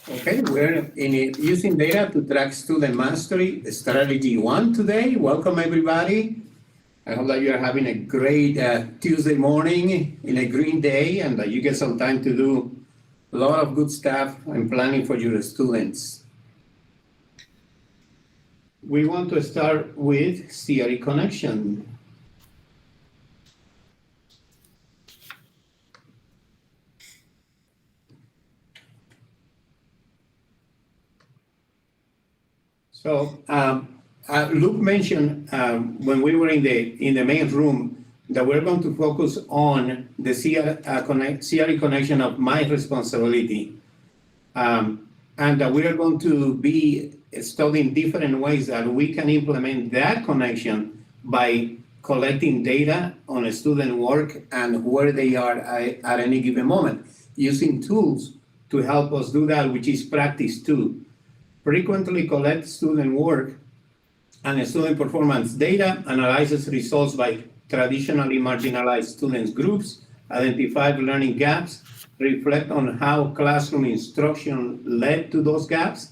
Okay, we're using data to track student mastery, strategy 1 today. Welcome, everybody. I hope that you are having a great Tuesday morning in a green day and that you get some time to do a lot of good stuff and planning for your students. We want to start with theory connection. So Luke mentioned when we were in the main room that we're going to focus on the CRE connection of my responsibility, and that we are going to be studying different ways that we can implement that connection by collecting data on a student work and where they are at any given moment, using tools to help us do that, which is practice too. Frequently collect student work and student performance data, analyzes results by traditionally marginalized students groups, identify learning gaps, reflect on how classroom instruction led to those gaps,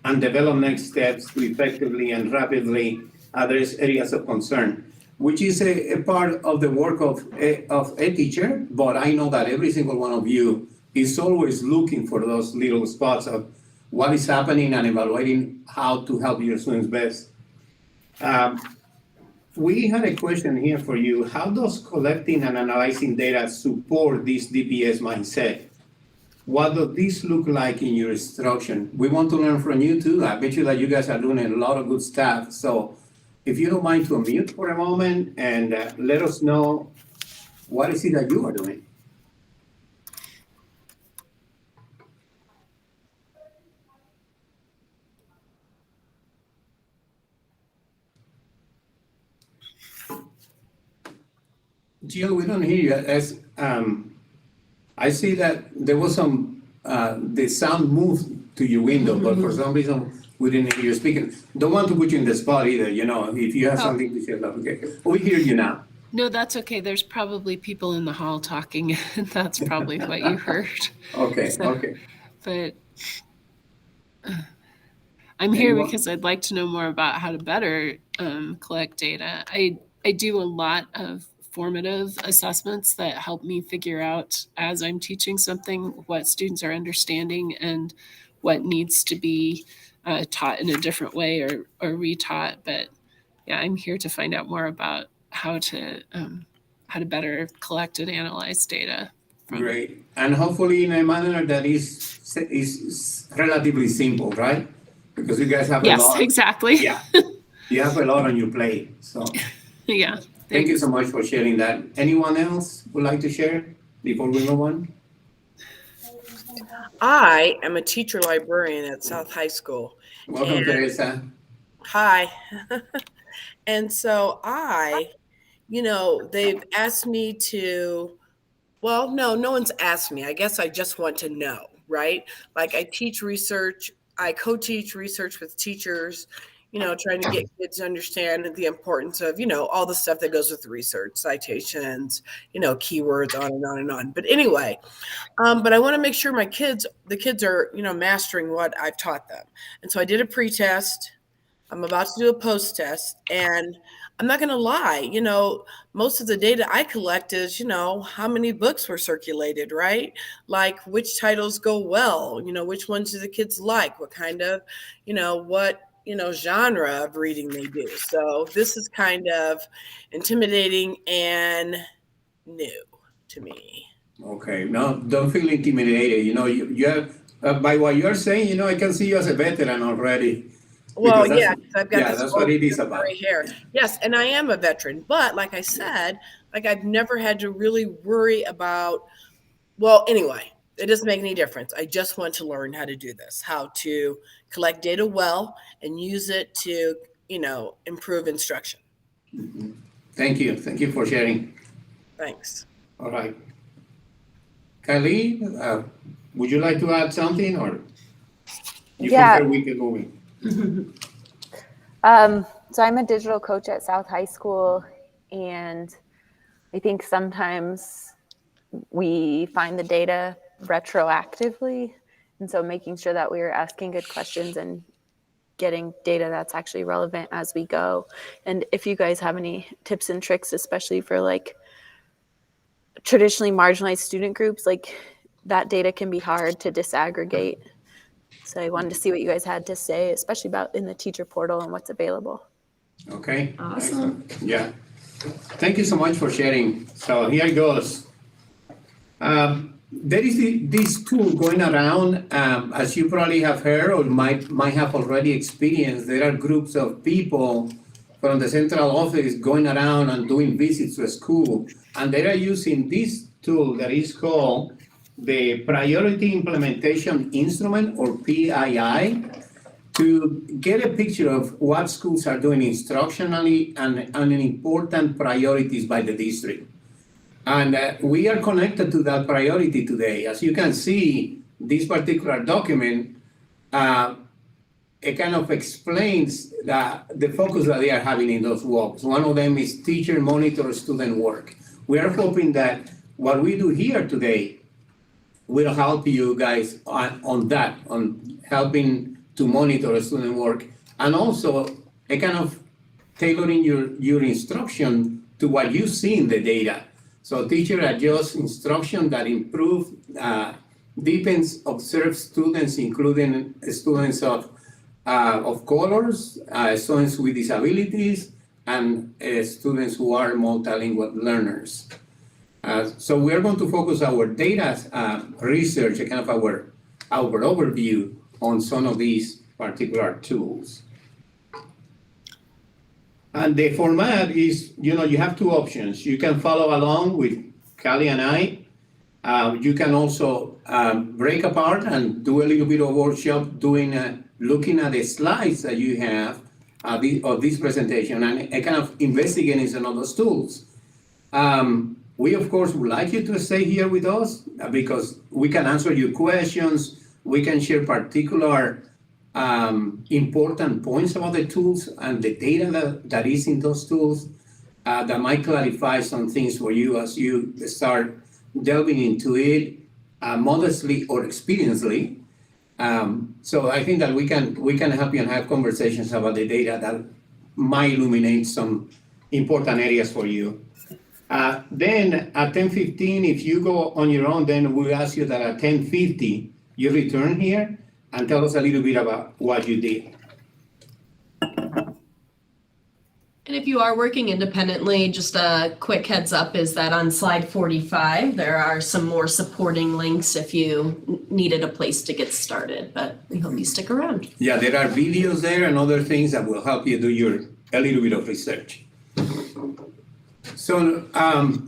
and develop next steps to effectively and rapidly address areas of concern, which is a part of the work of a teacher, but I know that every single one of you is always looking for those little spots of what is happening and evaluating how to help your students best. We had a question here for you. How does collecting and analyzing data support this DPS mindset? What does this look like in your instruction? We want to learn from you too. I bet you that you guys are doing a lot of good stuff. So if you don't mind to unmute for a moment and let us know what is it that you are doing. Jill, we don't hear you. As I see that there was some the sound moved to your window, but for some reason we didn't hear you speaking. Don't want to put you in the spot either. You know, if you have something to share, okay. We hear you now. No, that's okay. There's probably people in the hall talking, and that's probably what you heard. Okay, So, okay. But I'm here because I'd like to know more about how to better collect data. I do a lot of formative assessments that help me figure out as I'm teaching something what students are understanding and what needs to be taught in a different way or retaught. But yeah, I'm here to find out more about how to better collect and analyze data. Great, and hopefully in a manner that is relatively simple, right? Because you guys have a lot. Yes, exactly. Yeah, you have a lot on your plate. So yeah. Thank you so much for sharing that. Anyone else would like to share before we move on? I am a teacher librarian at South High School. Welcome, Teresa. Hi. And so they've asked me to, well, no one's asked me. I guess I just want to know, right? Like I teach research, I co-teach research with teachers, trying to get kids to understand the importance of, all the stuff that goes with research, citations, keywords, on and on and on. But anyway, but I want to make sure the kids are, mastering what I've taught them. And so I did a pre-test. I'm about to do a post-test, and I'm not going to lie, most of the data I collect is, how many books were circulated, right? Like which titles go well, which ones do the kids like, what kind of, what, genre of reading they do. So this is kind of intimidating and new to me. Okay, no, don't feel intimidated. You have, by what you're saying, I can see you as a veteran already. Well, yeah, I've got that's what it is about. Gray hair. Yes, and I am a veteran, but like I said, I've never had to really worry about. Well, anyway, it doesn't make any difference. I just want to learn how to do this, how to collect data well and use it to, improve instruction. Mm-hmm. Thank you for sharing. Thanks. All right, Kylie, would you like to add something, or you prefer we can go in? So I'm a digital coach at South High School, and I think sometimes we find the data retroactively, And so making sure that we are asking good questions and getting data that's actually relevant as we go. And if you guys have any tips and tricks, especially for like traditionally marginalized student groups, like that data can be hard to disaggregate. So I wanted to see what you guys had to say, especially about in the teacher portal and what's available. Okay. Awesome. Excellent. Yeah. Thank you so much for sharing. So here it goes. There is this tool going around, as you probably have heard or might have already experienced. There are groups of people from the central office going around and doing visits to a school, and they are using this tool that is called the Priority Implementation Instrument, or PII, to get a picture of what schools are doing instructionally and important priorities by the district. And we are connected to that priority today. As you can see, this particular document, it kind of explains the focus that they are having in those walks. One of them is teacher monitor student work. We are hoping that what we do here today will help you guys on that, on helping to monitor student work, and also a kind of tailoring your instruction to what you see in the data. So teacher adjusts instruction that improve, deepens observed students, including students of colors, students with disabilities, and students who are multilingual learners. So we are going to focus our data research, kind of our overview on some of these particular tools. And the format is, you have two options. You can follow along with Callie and I. You can also break apart and do a little bit of workshop looking at the slides that you have of this presentation and kind of investigating some of those tools. We, of course, would like you to stay here with us because we can answer your questions. We can share particular important points about the tools and the data that is in those tools that might clarify some things for you as you start delving into it modestly or experientially. So I think that we can help you and have conversations about the data that might illuminate some important areas for you. Then at 10:15, if you go on your own, then we'll ask you that at 10:50, you return here and tell us a little bit about what you did. And if you are working independently, just a quick heads up is that on slide 45, there are some more supporting links if you needed a place to get started, but we hope you stick around. Yeah, there are videos there and other things that will help you do a little bit of research. So I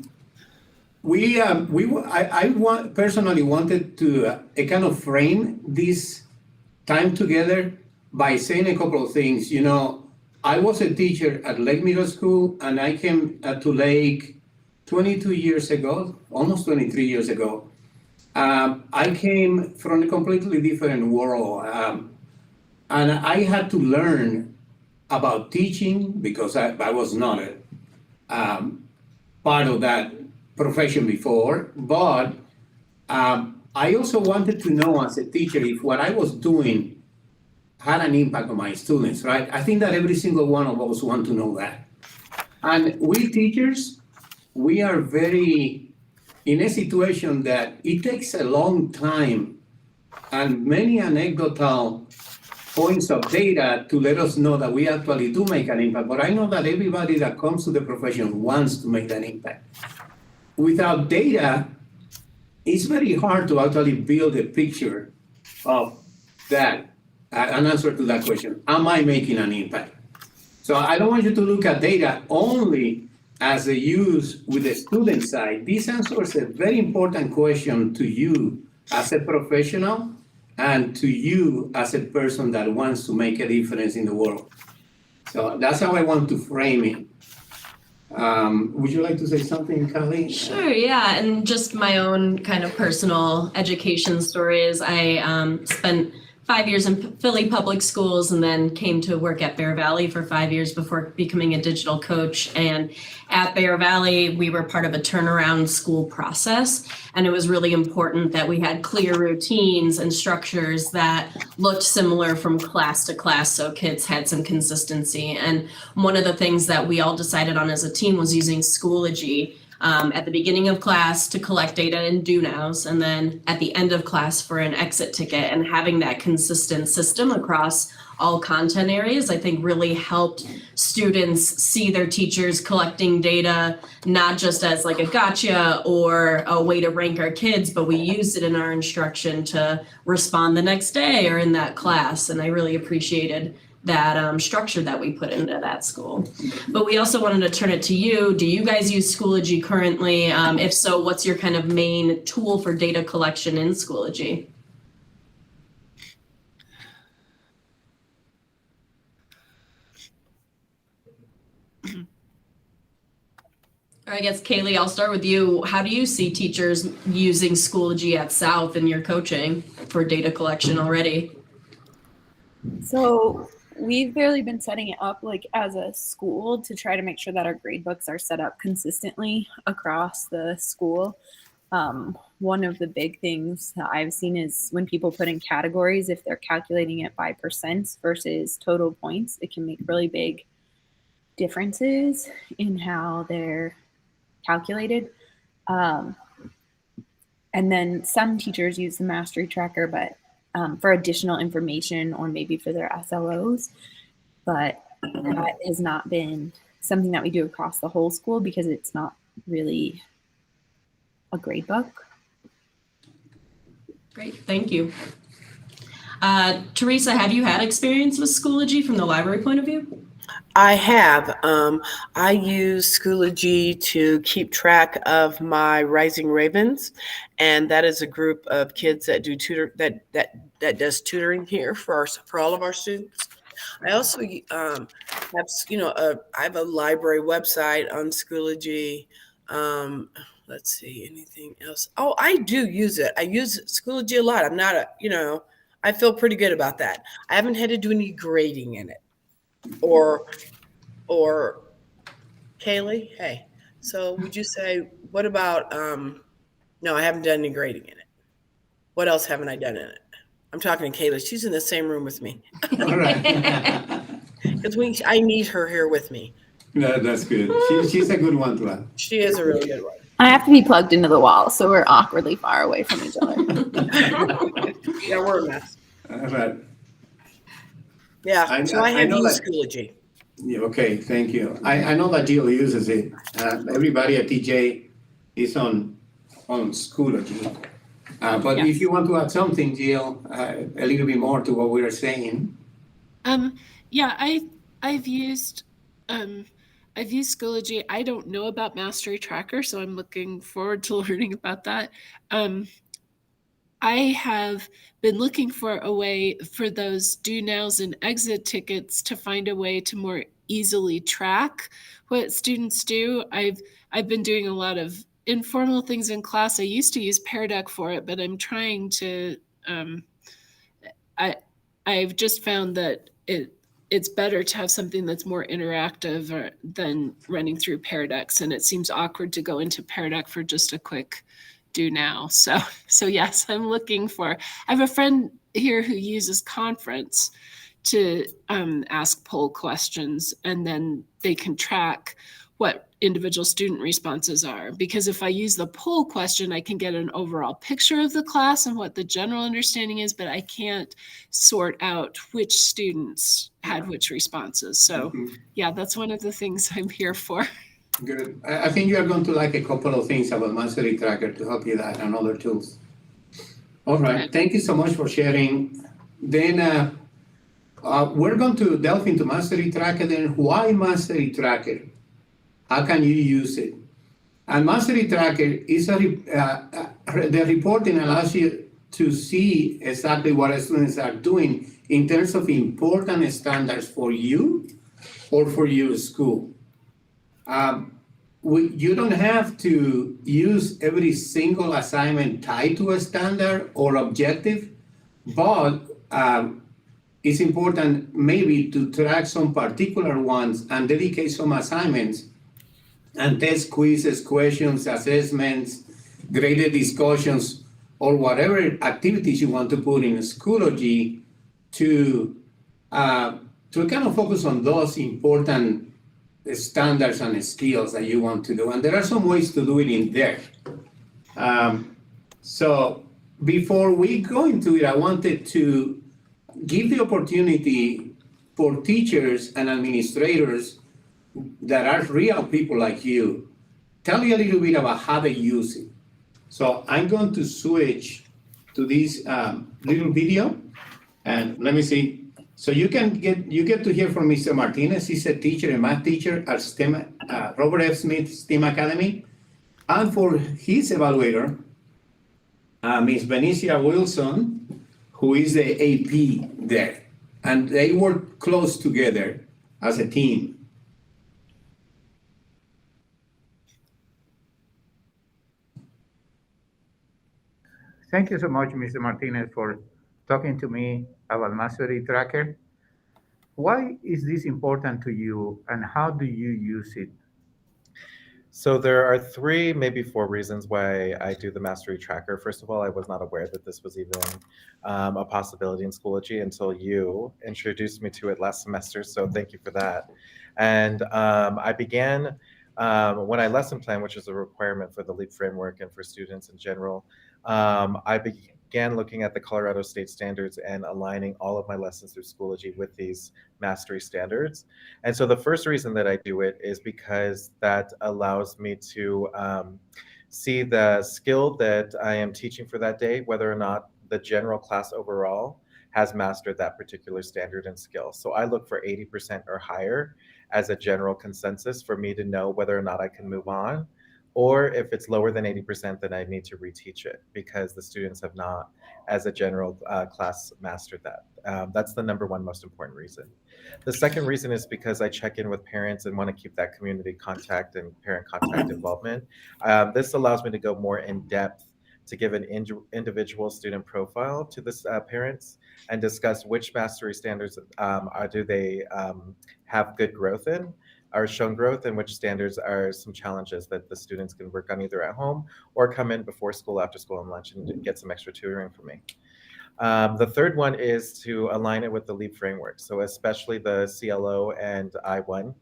personally wanted to kind of frame this time together by saying a couple of things. I was a teacher at Lake Middle School, and I came to Lake 22 years ago, almost 23 years ago. I came from a completely different world, and I had to learn about teaching because I was not part of that profession before, but I also wanted to know as a teacher if what I was doing had an impact on my students, right? I think that every single one of us want to know that. And we teachers, we are very in a situation that it takes a long time and many anecdotal points of data to let us know that we actually do make an impact. But I know that everybody that comes to the profession wants to make that impact. Without data, it's very hard to actually build a picture of that, an answer to that question. Am I making an impact? So I don't want you to look at data only as a use with the student side. This answers a very important question to you as a professional and to you as a person that wants to make a difference in the world. So that's how I want to frame it. Would you like to say something, Callie? Sure, yeah, and just my own kind of personal education story is I spent 5 years in Philly public schools and then came to work at Bear Valley for 5 years before becoming a digital coach. And at Bear Valley, we were part of a turnaround school process. And it was really important that we had clear routines and structures that looked similar from class to class, so kids had some consistency. And one of the things that we all decided on as a team was using Schoology at the beginning of class to collect data and do nows, and then at the end of class for an exit ticket. And having that consistent system across all content areas, I think really helped students see their teachers collecting data, not just as like a gotcha or a way to rank our kids, but we used it in our instruction to respond the next day or in that class. And I really appreciated that structure that we put into that school. But we also wanted to turn it to you. Do you guys use Schoology currently? If so, what's your kind of main tool for data collection in Schoology? I guess, Kaylee, I'll start with you. How do you see teachers using Schoology at South in your coaching for data collection already? So we've barely been setting it up like as a school to try to make sure that our grade books are set up consistently across the school. One of the big things that I've seen is when people put in categories, if they're calculating it by percents versus total points, it can make really big differences in how they're calculated. And then some teachers use the mastery tracker, but for additional information or maybe for their SLOs, but that has not been something that we do across the whole school because it's not really a grade book. Great, thank you. Teresa, have you had experience with Schoology from the library point of view? I have. I use Schoology to keep track of my Rising Ravens, and that is a group of kids that do that does tutoring here for all of our students. I also have I have a library website on Schoology. Let's see, anything else? Oh, I do use it. I use Schoology a lot. I'm not I feel pretty good about that. I haven't had to do any grading in it. Or Kaylee, hey, so would you say, what about, no, I haven't done any grading in it. What else haven't I done in it? I'm talking to Kaylee. She's in the same room with me. All right. Because I need her here with me. No, that's good. She's a good one to have. She is a really good one. I have to be plugged into the wall, so we're awkwardly far away from each other. Yeah, we're a mess. All right. Yeah, so I have know used that- Schoology. Yeah, okay, thank you. I know that Jill uses it. Everybody at TJ is on Schoology. But Yes. if you want to add something, Jill, a little bit more to what we were saying. Yeah, I've used Schoology. I don't know about Mastery Tracker, so I'm looking forward to learning about that. I have been looking for a way for those do nows and exit tickets to find a way to more easily track what students do. I've been doing a lot of informal things in class. I used to use Pear Deck for it, but I'm trying to. I've just found that it's better to have something that's more interactive than running through Pear Decks, and it seems awkward to go into Pear Deck for just a quick do now. So yes, I'm looking for. I have a friend here who uses Conference to ask poll questions, and then they can track what individual student responses are. Because if I use the poll question, I can get an overall picture of the class and what the general understanding is, but I can't sort out which students had which responses. So yeah, that's one of the things I'm here for. Good. I think you are going to like a couple of things about Mastery Tracker to help you that and other tools. All right. Thank you so much for sharing. Then we're going to delve into Mastery Tracker. Then why Mastery Tracker? How can you use it? And Mastery Tracker is the reporting allows you to see exactly what students are doing in terms of important standards for you or for your school. You don't have to use every single assignment tied to a standard or objective, But it's important maybe to track some particular ones and dedicate some assignments and test quizzes, questions, assessments, graded discussions, or whatever activities you want to put in Schoology to kind of focus on those important standards and skills that you want to do. And there are some ways to do it in there. So before we go into it, I wanted to give the opportunity for teachers and administrators that are real people like you, tell you a little bit about how they use it. So I'm going to switch to this little video, and let me see. So you get to hear from Mr. Martinez. He's a teacher, a math teacher at STEM, Robert F. Smith STEM Academy. And for his evaluator, Ms. Benicia Wilson, who is the AP there. And they work close together as a team. Thank you so much, Mr. Martinez, for talking to me about Mastery Tracker. Why is this important to you, and how do you use it? So there are 3, maybe 4 reasons why I do the Mastery Tracker. First of all, I was not aware that this was even a possibility in Schoology until you introduced me to it last semester, so thank you for that. And I began, when I lesson plan, which is a requirement for the LEAP framework and for students in general, I began looking at the Colorado State standards and aligning all of my lessons through Schoology with these mastery standards. And so the first reason that I do it is because that allows me to see the skill that I am teaching for that day, whether or not the general class overall has mastered that particular standard and skill. So I look for 80% or higher as a general consensus for me to know whether or not I can move on. Or if it's lower than 80%, then I need to reteach it because the students have not, as a general class, mastered that. That's the number 1 most important reason. The second reason is because I check in with parents and want to keep that community contact and parent contact involvement. This allows me to go more in depth to give an individual student profile to the parents and discuss which mastery standards do they have good growth in, are shown growth, and which standards are some challenges that the students can work on either at home or come in before school, after school, and lunch and get some extra tutoring from me. The third one is to align it with the LEAP framework. So especially the CLO and I1,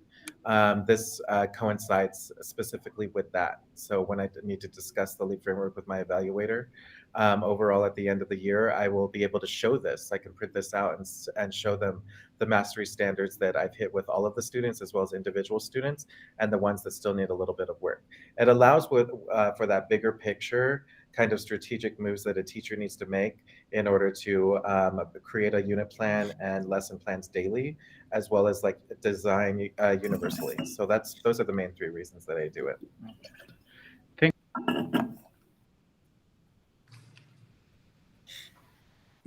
this coincides specifically with that. So when I need to discuss the LEAP framework with my evaluator, overall at the end of the year, I will be able to show this. I can print this out and show them the mastery standards that I've hit with all of the students as well as individual students and the ones that still need a little bit of work. It allows for that bigger picture kind of strategic moves that a teacher needs to make in order to create a unit plan and lesson plans daily, as well as like design universally. So those are the main 3 reasons that I do it.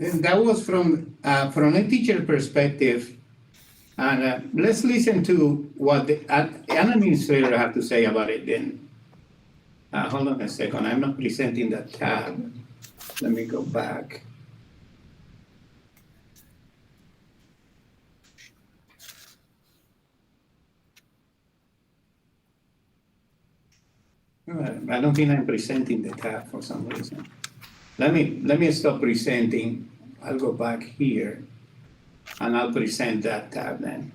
And that was from a teacher perspective. And let's listen to what an administrator have to say about it then. Hold on a second, I'm not presenting that tab. Let me go back. I don't think I'm presenting the tab for some reason. Let me stop presenting. I'll go back here and I'll present that tab then.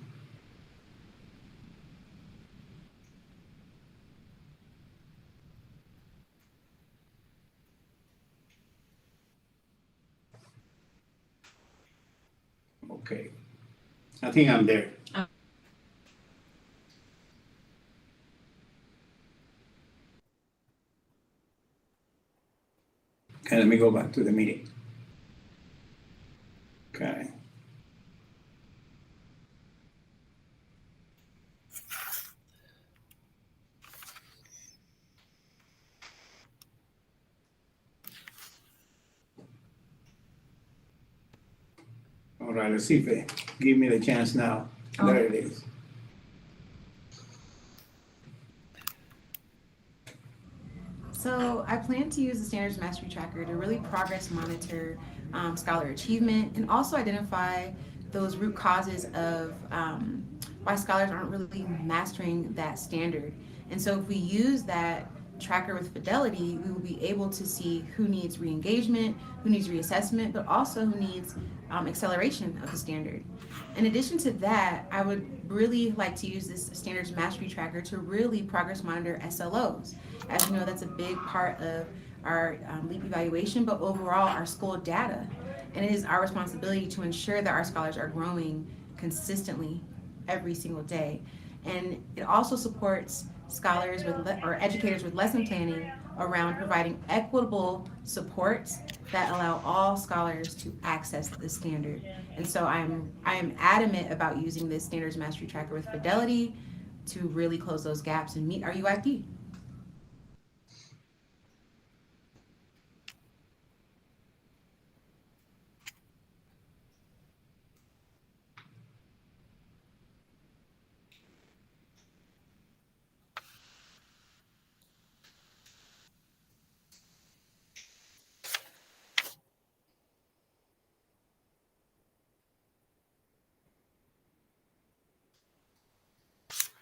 Okay, I think I'm there. Okay, let me go back to the meeting. Okay. All right, let's see if they give me the chance now. There it is. So I plan to use the Standards Mastery Tracker to really progress monitor scholar achievement, and also identify those root causes of why scholars aren't really mastering that standard. And so if we use that tracker with fidelity, we will be able to see who needs re-engagement, who needs reassessment, but also who needs acceleration of the standard. In addition to that, I would really like to use this standards mastery tracker to really progress monitor SLOs. As you know, that's a big part of our LEAP evaluation, but overall our school data. And it is our responsibility to ensure that our scholars are growing consistently every single day. And it also supports scholars or educators with lesson planning around providing equitable supports that allow all scholars to access the standard. And so I am adamant about using this standards mastery tracker with fidelity to really close those gaps and meet our UIP.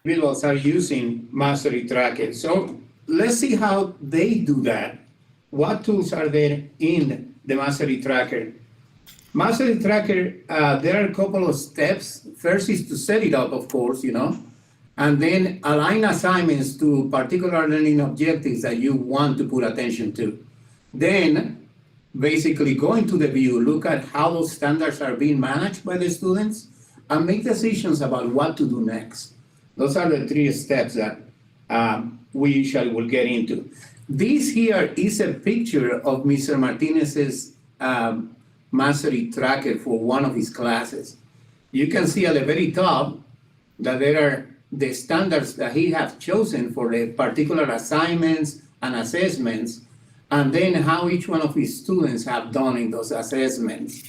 Individuals are using Mastery Tracker. So let's see how they do that. What tools are there in the Mastery Tracker? Mastery Tracker, there are a couple of steps. First is to set it up, of course, and then align assignments to particular learning objectives that you want to put attention to. Then basically go into the view, look at how those standards are being managed by the students, and make decisions about what to do next. Those are the 3 steps that we usually will get into. This here is a picture of Mr. Martinez's Mastery Tracker for one of his classes. You can see at the very top that there are the standards that he has chosen for the particular assignments and assessments, and then how each one of his students have done in those assessments.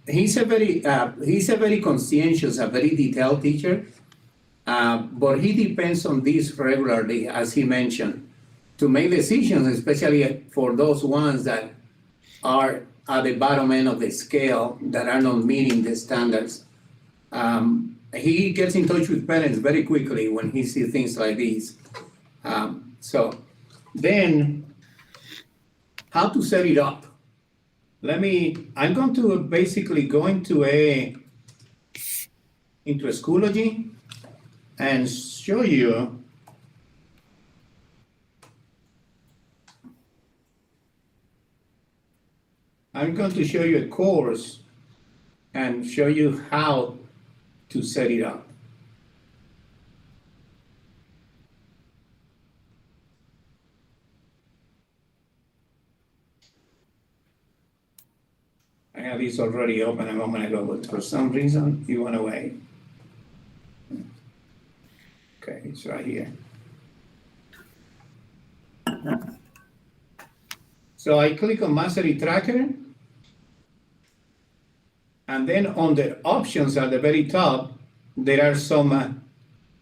He's a very conscientious, a very detailed teacher, but he depends on this regularly, as he mentioned, to make decisions, especially for those ones that are at the bottom end of the scale that are not meeting the standards. He gets in touch with parents very quickly when he sees things like these. So then, how to set it up? I'm going to basically go into a Schoology and show you I'm going to show you a course and show you how to set it up. I have this already open a moment ago, but for some reason it went away. Okay, it's right here. So I click on Mastery Tracker, and then on the options at the very top, there are some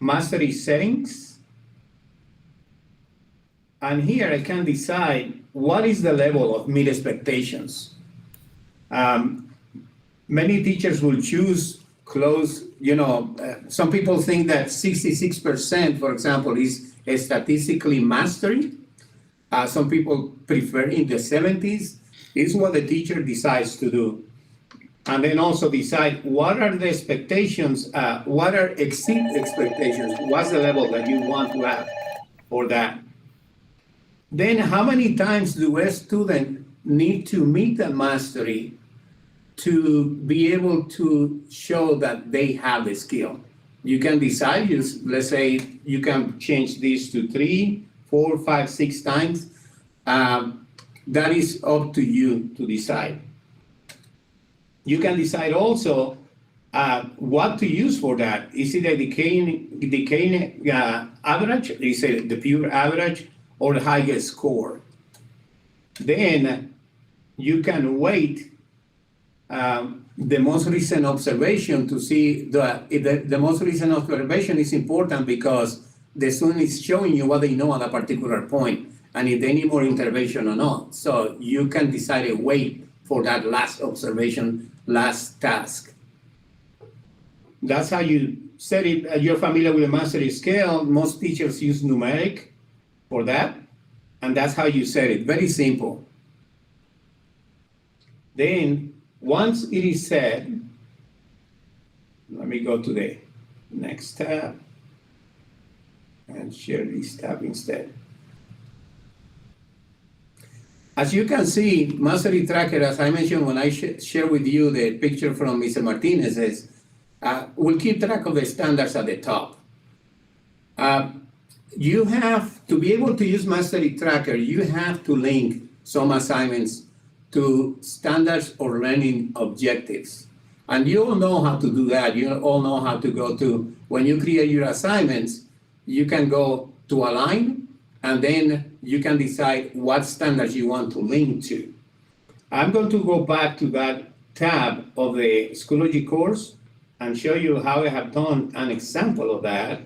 mastery settings. And here I can decide what is the level of meet expectations. Many teachers will choose close, some people think that 66%, for example, is a statistically mastery. Some people prefer in the 70s. It's what the teacher decides to do. And then also decide what are the expectations, what are exceed expectations, what's the level that you want to have for that. Then how many times do a student need to meet the mastery to be able to show that they have the skill? You can decide, let's say you can change this to 3, 4, 5, 6 times. That is up to you to decide. You can decide also what to use for that. Is it a decaying average? Is it the pure average or the highest score? Then you can weight the most recent observation to see the most recent observation is important because the student is showing you what they know at a particular point. and if they need more intervention or not. So you can decide a wait for that last observation, last task. That's how you set it. You're familiar with the mastery scale. Most teachers use numeric for that, and that's how you set it. Very simple. Then, once it is set, let me go to the next tab and share this tab instead. As you can see, Mastery Tracker, as I mentioned when I share with you the picture from Mr. Martinez's, will keep track of the standards at the top. You have to be able to use Mastery Tracker, you have to link some assignments to standards or learning objectives. And you all know how to do that. You all know how to go to, when you create your assignments, you can go to align, and then you can decide what standards you want to link to. I'm going to go back to that tab of the Schoology course and show you how I have done an example of that.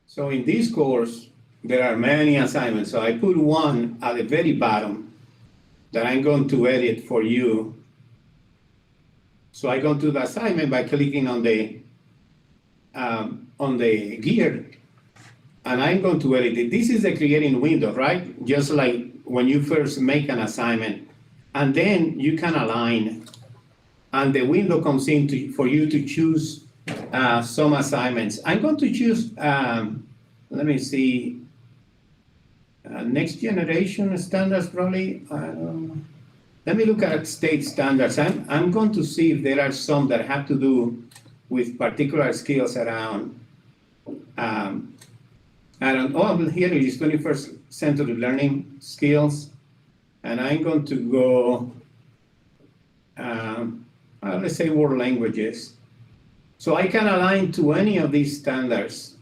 So in this course, there are many assignments. So I put one at the very bottom that I'm going to edit for you. So I go to the assignment by clicking on the gear, and I'm going to edit it. This is the creating window, right? Just like when you first make an assignment, and then you can align, and the window comes in for you to choose some assignments. I'm going to choose, let me see, next generation standards probably. Let me look at state standards. I'm going to see if there are some that have to do with particular skills around, here it is 21st century learning skills. And I'm going to go, let's say world languages. So I can align to any of these standards.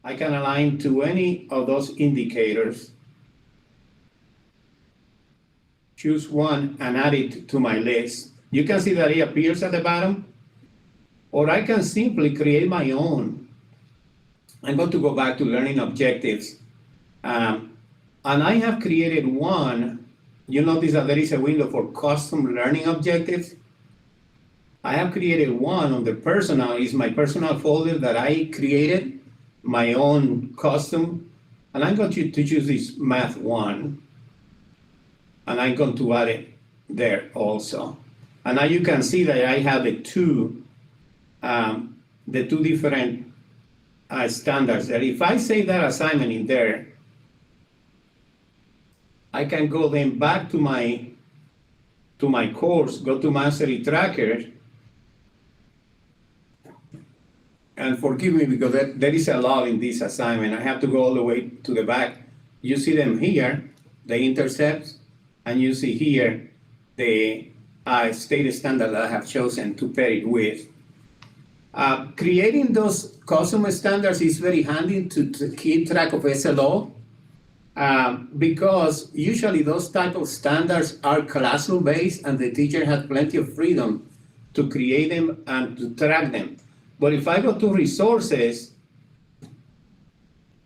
I can align to any of those indicators. Choose one and add it to my list. You can see that it appears at the bottom, or I can simply create my own. I'm going to go back to learning objectives. And I have created one. You notice that there is a window for custom learning objectives. I have created one on the personal, is my personal folder that I created, my own custom. And I'm going to choose this math one. And I'm going to add it there also. And now you can see that I have the two different standards there. If I save that assignment in there, I can go then back to my course, go to Mastery Tracker, and forgive me because there is a lot in this assignment. I have to go all the way to the back. You see them here, the intercepts, and you see here the state standard that I have chosen to pair it with. Creating those custom standards is very handy to keep track of SLO, because usually those type of standards are classroom based and the teacher has plenty of freedom to create them and to track them. But if I go to resources,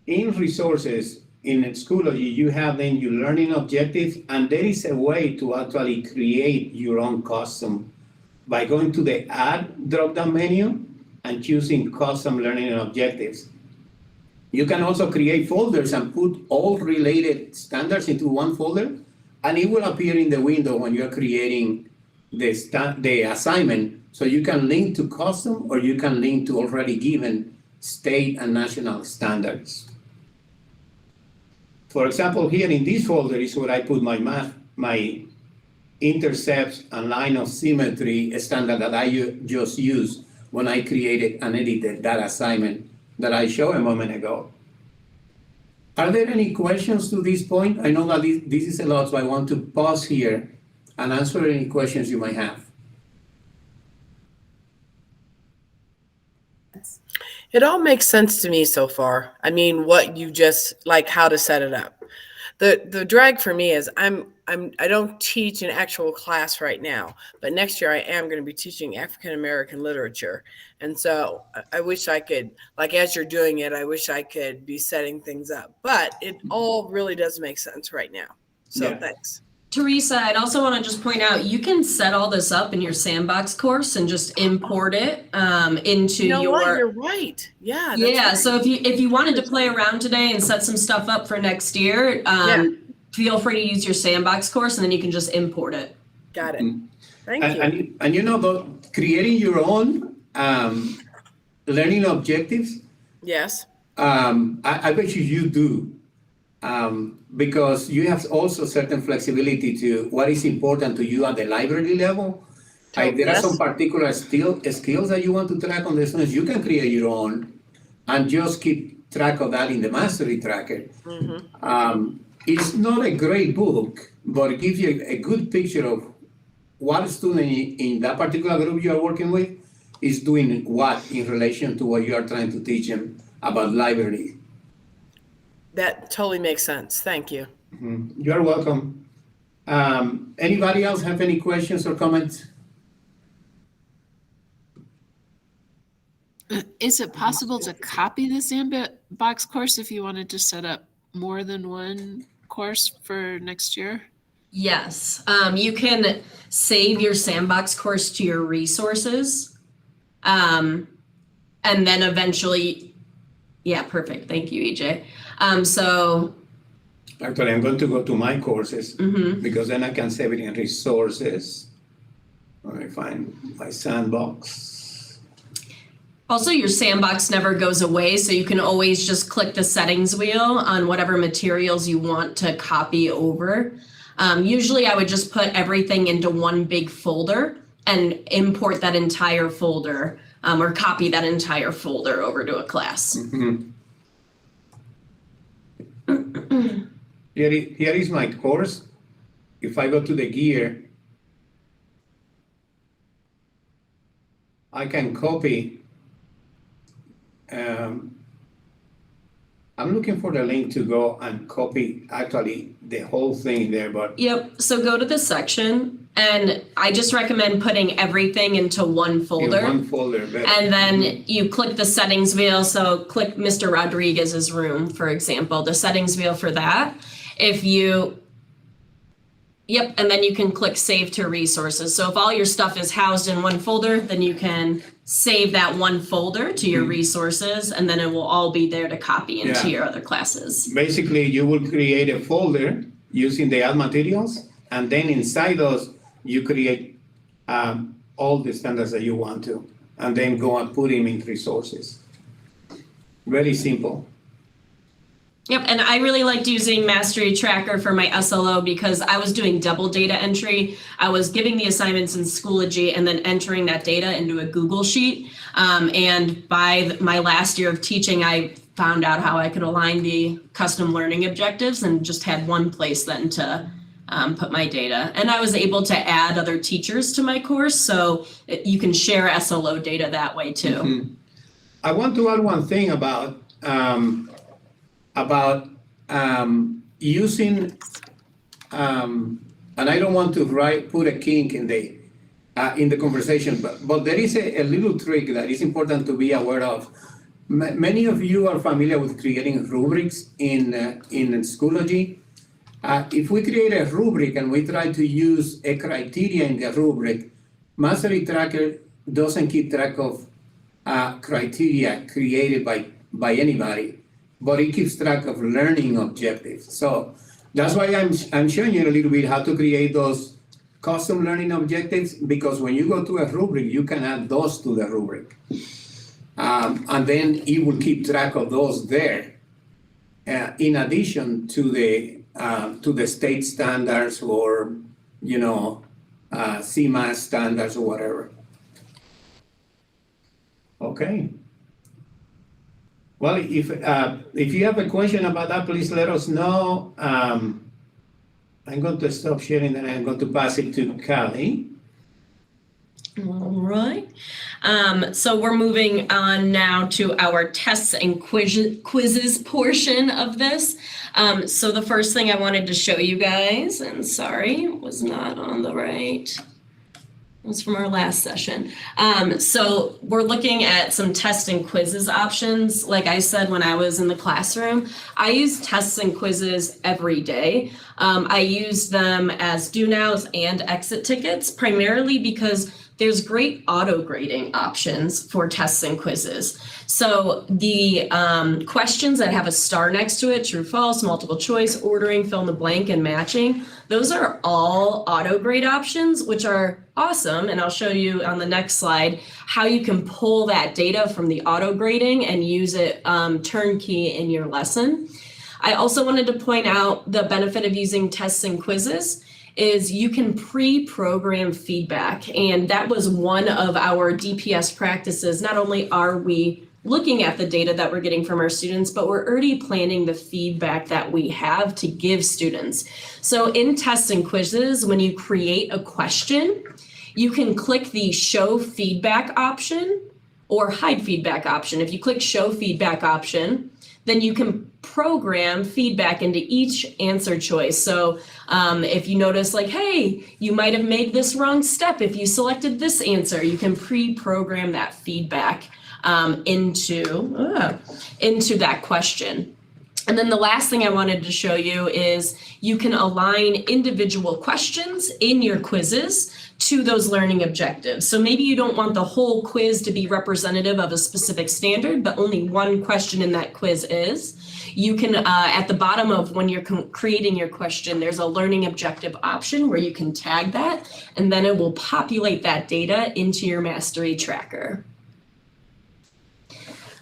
in Schoology, you have then your learning objectives, and there is a way to actually create your own custom by going to the Add drop-down menu and choosing custom learning objectives. You can also create folders and put all related standards into one folder, and it will appear in the window when you're creating the assignment. So you can link to custom, or you can link to already given state and national standards. For example, here in this folder is where I put my math, my intercepts and line of symmetry standard that I just used when I created and edited that assignment that I showed a moment ago. Are there any questions to this point? I know that this is a lot, so I want to pause here and answer any questions you might have. It all makes sense to me so far. I mean, what you just, like how to set it up. The drag for me is I don't teach an actual class right now, but next year I am going to be teaching African American literature. And so I wish I could, like, as you're doing it, I wish I could be setting things up, but it all really does make sense right now. So Yeah. thanks. Teresa, I'd also want to just point out, you can set all this up in your Sandbox course and just import it into You know what? your. You're right. Yeah. That's Yeah, right. so if you wanted to play around today and set some stuff up for next year, feel free to use your Sandbox course and then you can just import it. Got it. Thank you. And you know, about creating your own learning objectives, Yes. I bet you do. Because you have also certain flexibility to what is important to you at the library level. There are some particular skills that you want to track on the students. You can create your own and just keep track of that in the mastery tracker. It's not a great book, but it gives you a good picture of what student in that particular group you are working with is doing what in relation to what you are trying to teach them about library. That totally makes sense. Thank you. You're welcome. Anybody else have any questions or comments? Is it possible to copy the Sandbox course if you wanted to set up more than one course for next year? Yes, you can save your Sandbox course to your resources. And then eventually, yeah, perfect. Thank you, EJ. So Actually, I'm going to go to my courses because then I can save it in resources. Let me find my Sandbox. also your Sandbox never goes away, so you can always just click the settings wheel on whatever materials you want to copy over. Usually I would just put everything into one big folder and import that entire folder or copy that entire folder over to a class. Here is my course. If I go to the gear, I can copy. I'm looking for the link to go and copy actually the whole thing there, but Yep, so go to the section and I just recommend putting everything into one folder. in one folder. But And then you click the settings wheel. So click Mr. Rodriguez's room, for example, the settings wheel for that. Yep, and then you can click save to resources. So if all your stuff is housed in one folder, then you can save that one folder to your resources, and then it will all be there to copy into your other classes. basically, you will create a folder using the add materials, and then inside those, you create all the standards that you want to, and then go and put them in resources. Very simple. Yep, and I really liked using Mastery Tracker for my SLO because I was doing double data entry. I was giving the assignments in Schoology and then entering that data into a Google Sheet. And by my last year of teaching, I found out how I could align the custom learning objectives and just had one place then to put my data. And I was able to add other teachers to my course, so you can share SLO data that way too. I want to add one thing about using, and I don't want to put a kink in the conversation, but there is a little trick that is important to be aware of. Many of you are familiar with creating rubrics in Schoology. If we create a rubric and we try to use a criteria in the rubric, Mastery Tracker doesn't keep track of criteria created by anybody, but it keeps track of learning objectives. So that's why I'm showing you a little bit how to create those custom learning objectives, because when you go to a rubric, you can add those to the rubric. And then it will keep track of those there, in addition to the state standards or, CMAS standards or whatever. Okay. Well, if you have a question about that, please let us know. I'm going to stop sharing and I'm going to pass it to Callie. All right. So we're moving on now to our tests and quizzes portion of this. So the first thing I wanted to show you guys, and sorry, it was not on the right. It was from our last session. So we're looking at some test and quizzes options. Like I said, when I was in the classroom, I use tests and quizzes every day. I use them as do nows and exit tickets, primarily because there's great auto grading options for tests and quizzes. So the questions that have a star next to it, true, false, multiple choice, ordering, fill in the blank, and matching, those are all auto grade options, which are awesome. And I'll show you on the next slide how you can pull that data from the auto grading and use it turnkey in your lesson. I also wanted to point out the benefit of using tests and quizzes is you can pre-program feedback. And that was one of our DPS practices. Not only are we looking at the data that we're getting from our students, but we're already planning the feedback that we have to give students. So in tests and quizzes, when you create a question, you can click the show feedback option or hide feedback option. If you click show feedback option, then you can program feedback into each answer choice. So if you notice like, hey, you might have made this wrong step if you selected this answer, you can pre-program that feedback into that question. And then the last thing I wanted to show you is you can align individual questions in your quizzes to those learning objectives. So maybe you don't want the whole quiz to be representative of a specific standard, but only one question in that quiz is. You can, at the bottom of when you're creating your question, there's a learning objective option where you can tag that, and then it will populate that data into your mastery tracker.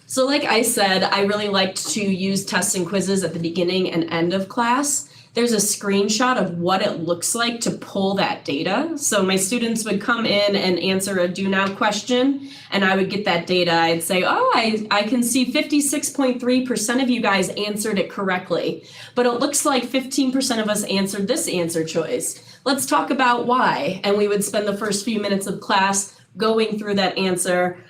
So like I said, I really liked to use tests and quizzes at the beginning and end of class. There's a screenshot of what it looks like to pull that data. So my students would come in and answer a do now question, and I would get that data. I'd say, oh, I can see 56.3% of you guys answered it correctly, but it looks like 15% of us answered this answer choice. Let's talk about why. And we would spend the first few minutes of class going through that answer.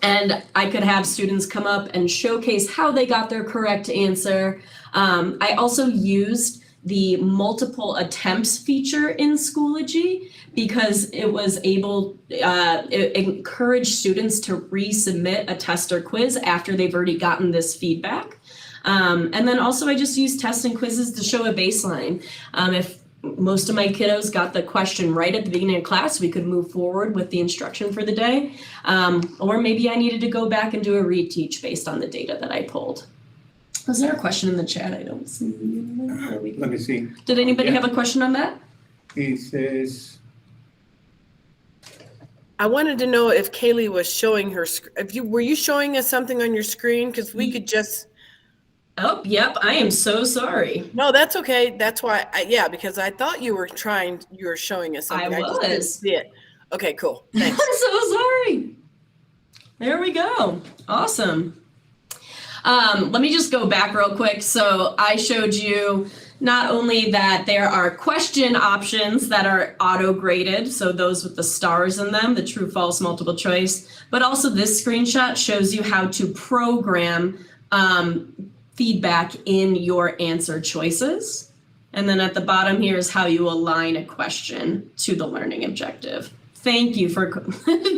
And I could have students come up and showcase how they got their correct answer. I also used the multiple attempts feature in Schoology because it was able, it encouraged students to resubmit a test or quiz after they've already gotten this feedback. And then also I just used tests and quizzes to show a baseline. If most of my kiddos got the question right at the beginning of class, we could move forward with the instruction for the day. Or maybe I needed to go back and do a reteach based on the data that I pulled. Was there a question in the chat? I don't see. Let me see. Did anybody have a question on that? It says, I wanted to know if Kaylee was showing her, were you showing us something on your screen? Because we could just. Oh, yep. I am so sorry. No, that's okay. That's why, because I thought you were showing us something. I just didn't was. see it. Okay, cool. Thanks. I'm so sorry. There we go. Awesome. Let me just go back real quick. So I showed you not only that there are question options that are auto-graded, so those with the stars in them, the true, false, multiple choice, but also this screenshot shows you how to program feedback in your answer choices. And then at the bottom here is how you align a question to the learning objective. Thank you for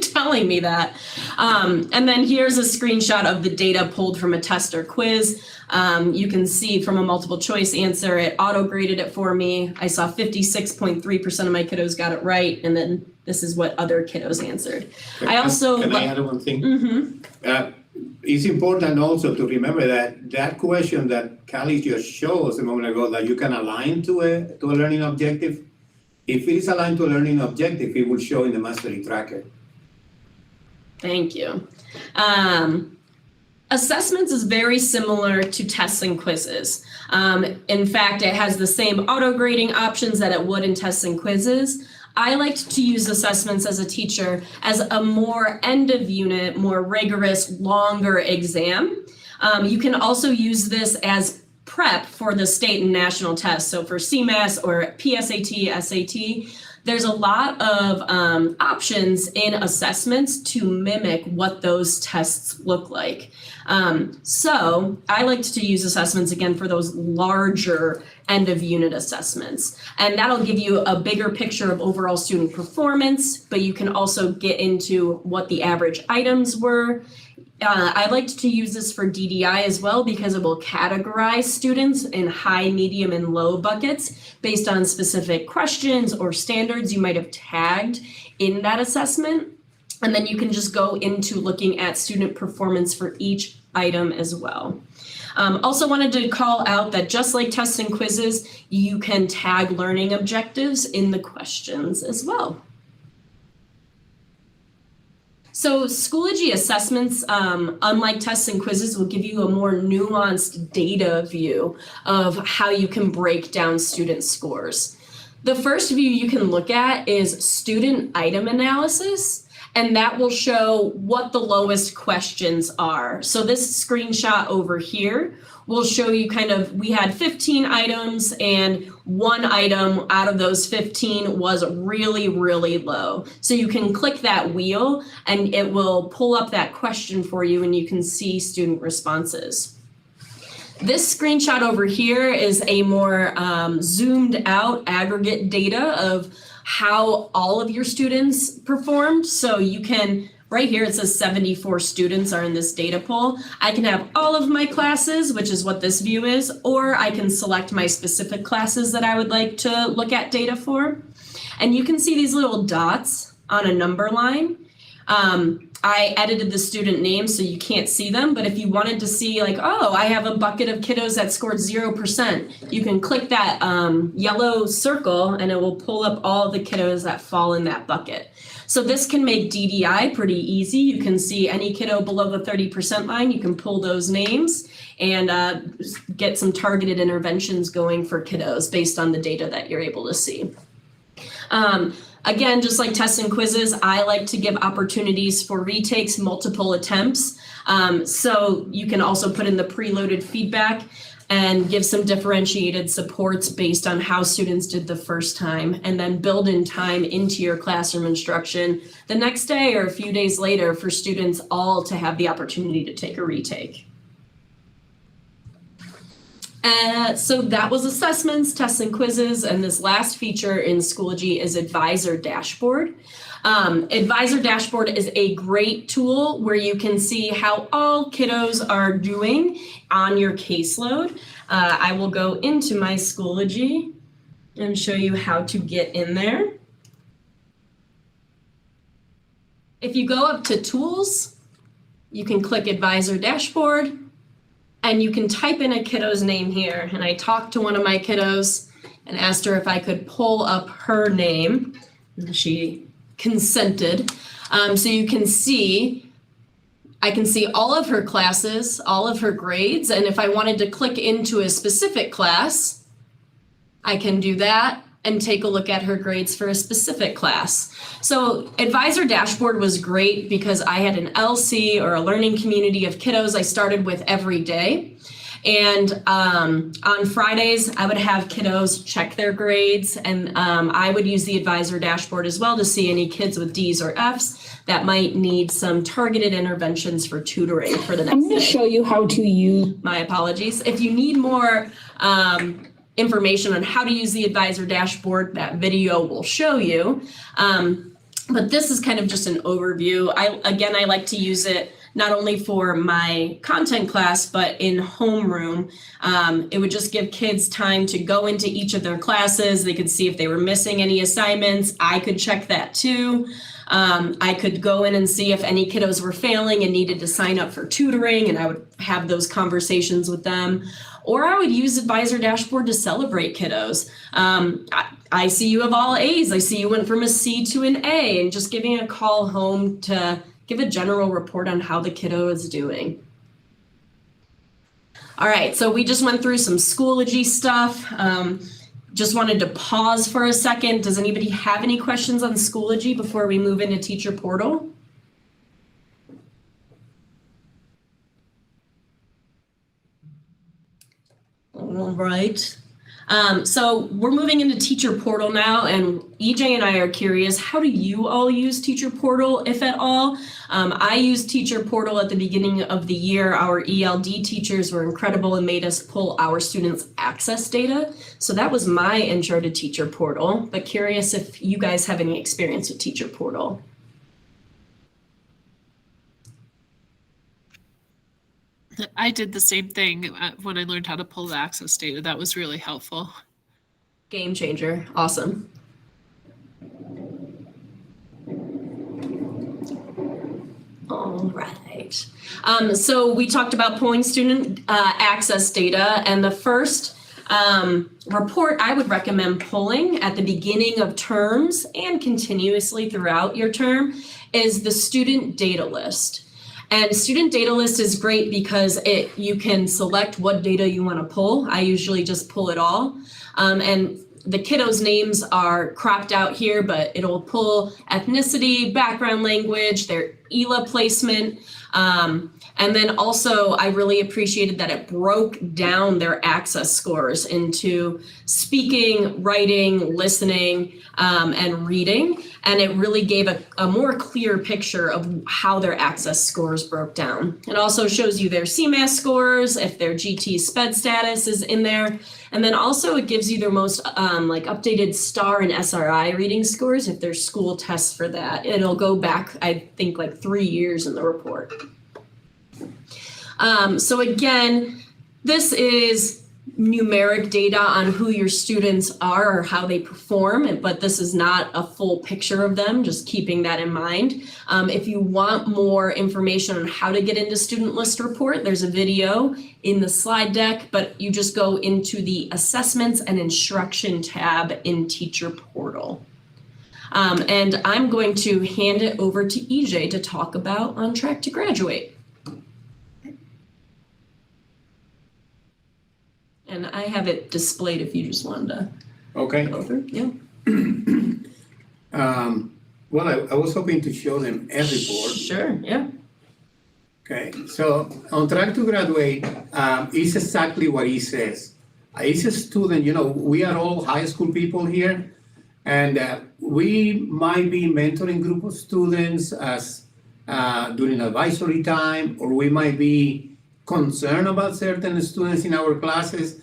telling me that. And then here's a screenshot of the data pulled from a test or quiz. You can see from a multiple choice answer, it auto-graded it for me. I saw 56.3% of my kiddos got it right. And then this is what other kiddos answered. Can I add one thing? Mm-hmm. It's important also to remember that question that Callie just showed us a moment ago, that you can align to a learning objective. If it is aligned to a learning objective, it will show in the mastery tracker. Thank you. Assessments is very similar to tests and quizzes. In fact, it has the same auto-grading options that it would in tests and quizzes. I liked to use assessments as a teacher as a more end of unit, more rigorous, longer exam. You can also use this as prep for the state and national tests. So for CMAS or PSAT, SAT, there's a lot of options in assessments to mimic what those tests look like. So I liked to use assessments again for those larger end of unit assessments. And that'll give you a bigger picture of overall student performance, but you can also get into what the average items were. I liked to use this for DDI as well because it will categorize students in high, medium, and low buckets based on specific questions or standards you might have tagged in that assessment. And then you can just go into looking at student performance for each item as well. Also wanted to call out that just like tests and quizzes, you can tag learning objectives in the questions as well. So Schoology assessments, unlike tests and quizzes, will give you a more nuanced data view of how you can break down student scores. The first view you can look at is student item analysis, and that will show what the lowest questions are. So this screenshot over here will show you kind of, we had 15 items and one item out of those 15 was really, really low. So you can click that wheel and it will pull up that question for you and you can see student responses. This screenshot over here is a more zoomed out aggregate data of how all of your students performed. So you can, right here it says 74 students are in this data pool. I can have all of my classes, which is what this view is, or I can select my specific classes that I would like to look at data for. And you can see these little dots on a number line. I edited the student names so you can't see them, but if you wanted to see like, oh, I have a bucket of kiddos that scored 0%, you can click that yellow circle and it will pull up all the kiddos that fall in that bucket. So this can make DDI pretty easy. You can see any kiddo below the 30% line, you can pull those names and get some targeted interventions going for kiddos based on the data that you're able to see. Again, just like tests and quizzes, I like to give opportunities for retakes, multiple attempts. So you can also put in the preloaded feedback and give some differentiated supports based on how students did the first time, and then build in time into your classroom instruction the next day or a few days later for students all to have the opportunity to take a retake. So that was assessments, tests, and quizzes, and this last feature in Schoology is Advisor Dashboard. Advisor Dashboard is a great tool where you can see how all kiddos are doing on your caseload. I will go into my Schoology and show you how to get in there. If you go up to Tools, you can click Advisor Dashboard, and you can type in a kiddo's name here. And I talked to one of my kiddos and asked her if I could pull up her name. And she consented. So you can see, I can see all of her classes, all of her grades. And if I wanted to click into a specific class, I can do that and take a look at her grades for a specific class. So Advisor Dashboard was great because I had an LC or a learning community of kiddos I started with every day. And on Fridays, I would have kiddos check their grades, and I would use the Advisor Dashboard as well to see any kids with D's or F's that might need some targeted interventions for tutoring for the next day. I'm going to show you how to use. My apologies. If you need more information on how to use the Advisor Dashboard, that video will show you. But this is kind of just an overview. I like to use it not only for my content class, but in homeroom. It would just give kids time to go into each of their classes. They could see if they were missing any assignments. I could check that too. I could go in and see if any kiddos were failing and needed to sign up for tutoring, and I would have those conversations with them. Or I would use Advisor Dashboard to celebrate kiddos. I see you have all A's. I see you went from a C to an A, and just giving a call home to give a general report on how the kiddo is doing. All right, so we just went through some Schoology stuff. Just wanted to pause for a second. Does anybody have any questions on Schoology before we move into Teacher Portal? All right. So we're moving into Teacher Portal now, and EJ and I are curious, how do you all use Teacher Portal, if at all? I used Teacher Portal at the beginning of the year. Our ELD teachers were incredible and made us pull our students' access data. So that was my intro to Teacher Portal, but curious if you guys have any experience with Teacher Portal. I did the same thing when I learned how to pull the access data. That was really helpful. Game changer. Awesome. All right. So we talked about pulling student access data, and the first report I would recommend pulling at the beginning of terms and continuously throughout your term is the student data list. And student data list is great because you can select what data you want to pull. I usually just pull it all. And the kiddos' names are cropped out here, but it'll pull ethnicity, background language, their ELA placement. And then also, I really appreciated that it broke down their access scores into speaking, writing, listening, and reading. And it really gave a more clear picture of how their access scores broke down. It also shows you their CMAS scores, if their GT SPED status is in there. And then also it gives you their most updated STAR and SRI reading scores if there's school tests for that. It'll go back, I think, like 3 years in the report. So again, this is numeric data on who your students are or how they perform, but this is not a full picture of them, just keeping that in mind. If you want more information on how to get into student list report, there's a video in the slide deck, but you just go into the assessments and instruction tab in Teacher Portal. And I'm going to hand it over to EJ to talk about On Track to Graduate. And I have it displayed if you just wanted to. Okay. Go through. Yeah. Well, I was hoping to show them every board. Sure, yeah. Okay, so On Track to Graduate is exactly what it says. It's a student, we are all high school people here, and we might be mentoring group of students as during advisory time, or we might be concerned about certain students in our classes.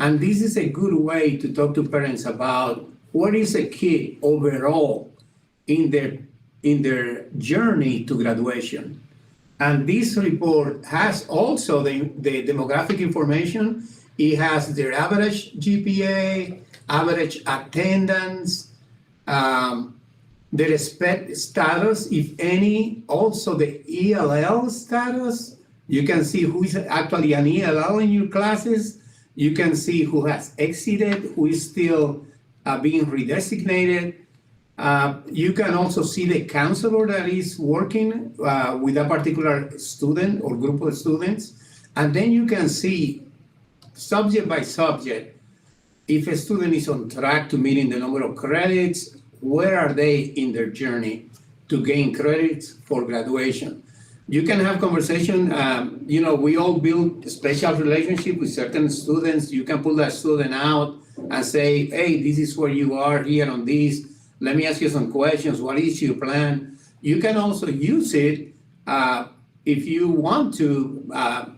And this is a good way to talk to parents about what is a kid overall in their journey to graduation. And this report has also the demographic information. It has their average GPA, average attendance, their SPED status, if any, also the ELL status. You can see who is actually an ELL in your classes. You can see who has exited, who is still being redesignated. You can also see the counselor that is working with a particular student or group of students. And then you can see subject by subject, if a student is on track to meeting the number of credits, where are they in their journey to gain credits for graduation. You can have conversation, we all build a special relationship with certain students. You can pull that student out and say, hey, this is where you are here on this. Let me ask you some questions. What is your plan? You can also use it if you want to,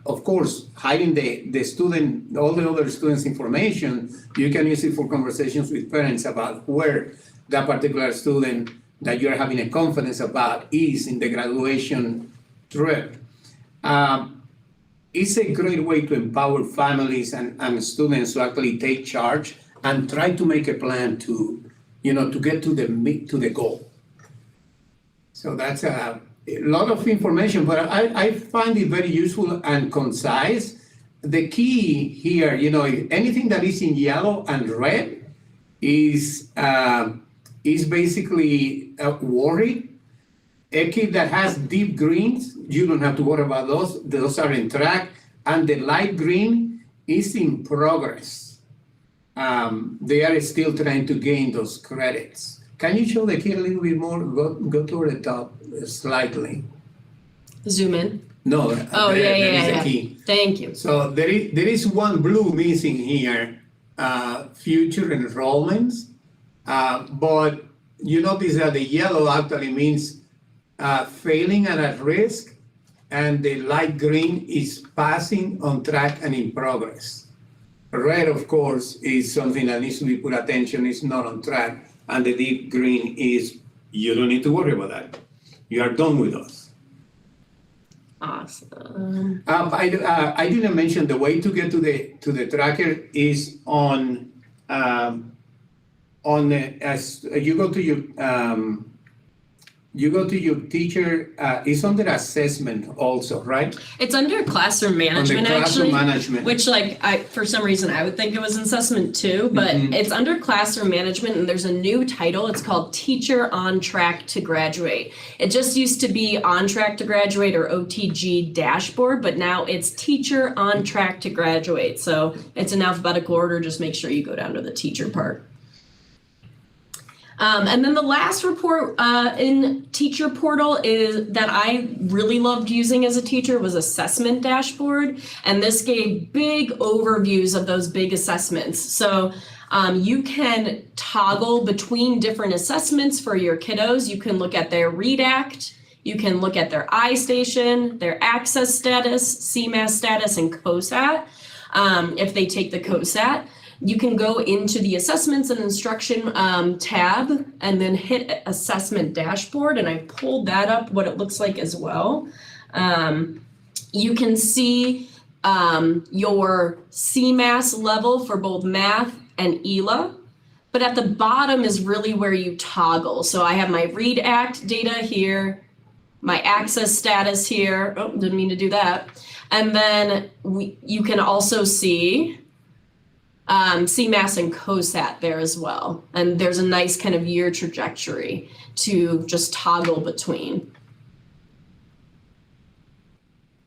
of course, hiding the student, all the other students' information. You can use it for conversations with parents about where that particular student that you're having a confidence about is in the graduation trip. It's a great way to empower families and students to actually take charge and try to make a plan to get to the goal. So that's a lot of information, but I find it very useful and concise. The key here, if anything that is in yellow and red is basically worried. A kid that has deep greens, you don't have to worry about those. Those are in track. And the light green is in progress. They are still trying to gain those credits. Can you show the kid a little bit more? Go toward the top slightly. Zoom in. No, Oh, there yeah. is a key. Thank you. So there is one blue missing here. future enrollments. But you notice that the yellow actually means failing and at risk, and the light green is passing, on track, and in progress. Red, of course, is something that needs to be put attention, it's not on track, and the deep green is you don't need to worry about that. You are done with us. Awesome. I didn't mention the way to get to the tracker is on as you go to your teacher. It's under assessment also, right? It's under classroom management, Under classroom actually. management. Which, for some reason, I would think it was in assessment too, but it's under classroom management, and there's a new title. It's called Teacher on Track to Graduate. It just used to be On Track to Graduate, or OTG dashboard, but now it's Teacher on Track to Graduate. So it's in alphabetical order. Just make sure you go down to the teacher part. And then the last report in Teacher Portal is that I really loved using as a teacher was Assessment Dashboard. And this gave big overviews of those big assessments. So you can toggle between different assessments for your kiddos. You can look at their Read Act. You can look at their iStation, their access status, CMAS status, and COSAT if they take the COSAT. You can go into the assessments and instruction tab and then hit assessment dashboard. And I pulled that up, what it looks like as well. You can see your CMAS level for both math and ELA. But at the bottom is really where you toggle. So I have my Read Act data here, my access status here. Oh, didn't mean to do that. And then you can also see CMAS and COSAT there as well. And there's a nice kind of year trajectory to just toggle between.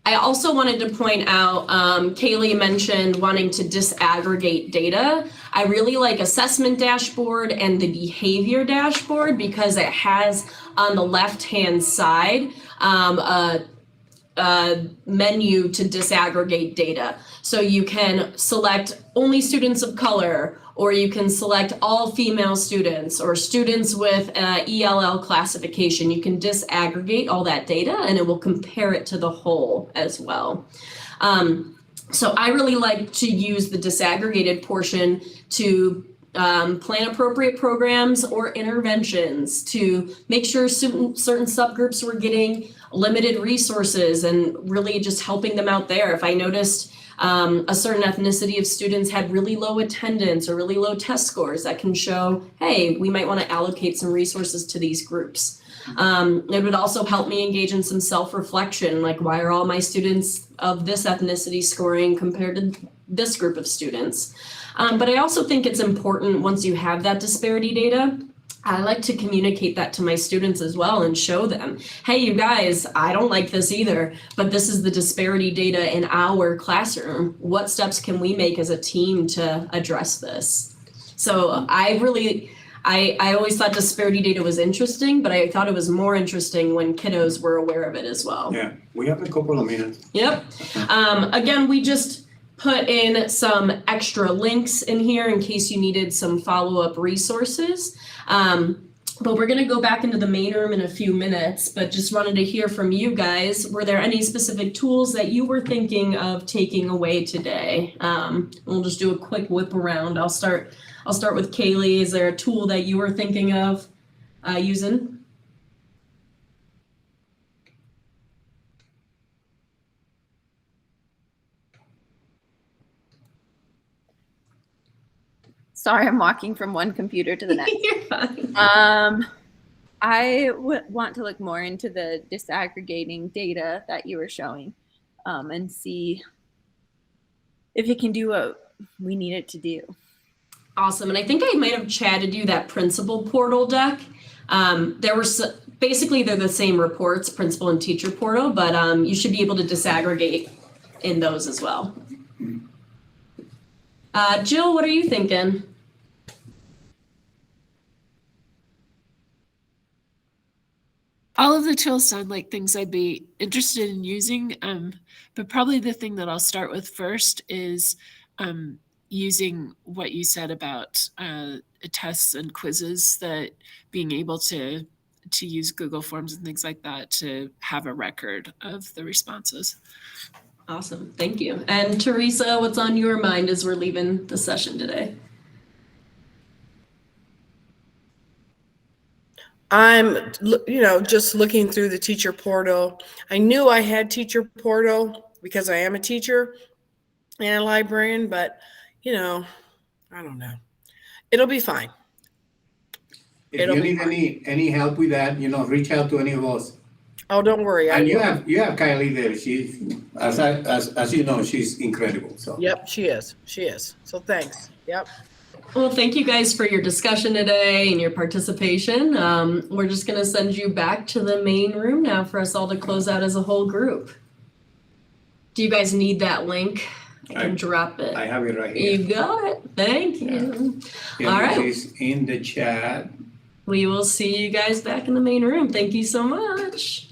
I also wanted to point out, Kaylee mentioned wanting to disaggregate data. I really like Assessment Dashboard and the Behavior Dashboard because it has on the left-hand side a menu to disaggregate data. So you can select only students of color, or you can select all female students or students with ELL classification. You can disaggregate all that data and it will compare it to the whole as well. So I really like to use the disaggregated portion to plan appropriate programs or interventions to make sure certain subgroups were getting limited resources and really just helping them out there. If I noticed a certain ethnicity of students had really low attendance or really low test scores, that can show, hey, we might want to allocate some resources to these groups. It would also help me engage in some self-reflection, like why are all my students of this ethnicity scoring compared to this group of students? But I also think it's important once you have that disparity data, I like to communicate that to my students as well and show them, hey, you guys, I don't like this either, but this is the disparity data in our classroom. What steps can we make as a team to address this? So I always thought disparity data was interesting, but I thought it was more interesting when kiddos were aware of it as well. Yeah, we have a couple of minutes. Yep. Again, we just put in some extra links in here in case you needed some follow-up resources. But we're going to go back into the main room in a few minutes, but just wanted to hear from you guys. Were there any specific tools that you were thinking of taking away today? We'll just do a quick whip around. I'll start with Kaylee. Is there a tool that you were thinking of using? Sorry, I'm walking from one computer to the next. You're fine. I would want to look more into the disaggregating data that you were showing and see if it can do what we need it to do. Awesome. And I think I might have chatted you that principal portal deck. There were basically they're the same reports, principal and teacher portal, but you should be able to disaggregate in those as well. Jill, what are you thinking? All of the tools sound like things I'd be interested in using, but probably the thing that I'll start with first is using what you said about tests and quizzes, that being able to use Google Forms and things like that to have a record of the responses. Awesome. Thank you. And Teresa, what's on your mind as we're leaving the session today? I'm, just looking through the teacher portal. I knew I had teacher portal because I am a teacher and a librarian, but, I don't know. It'll be fine. If It'll you be need any help with that, reach out to any of us. Oh, don't worry. And you have Kylie there. She's, as you know, she's incredible. So. Yep, she is. She is. So thanks. Yep. Well, thank you guys for your discussion today and your participation. We're just going to send you back to the main room now for us all to close out as a whole group. Do you guys need that link? I can drop it. I have it right here. You got it. Thank you. Yeah, all right. It's in the chat. We will see you guys back in the main room. Thank you so much.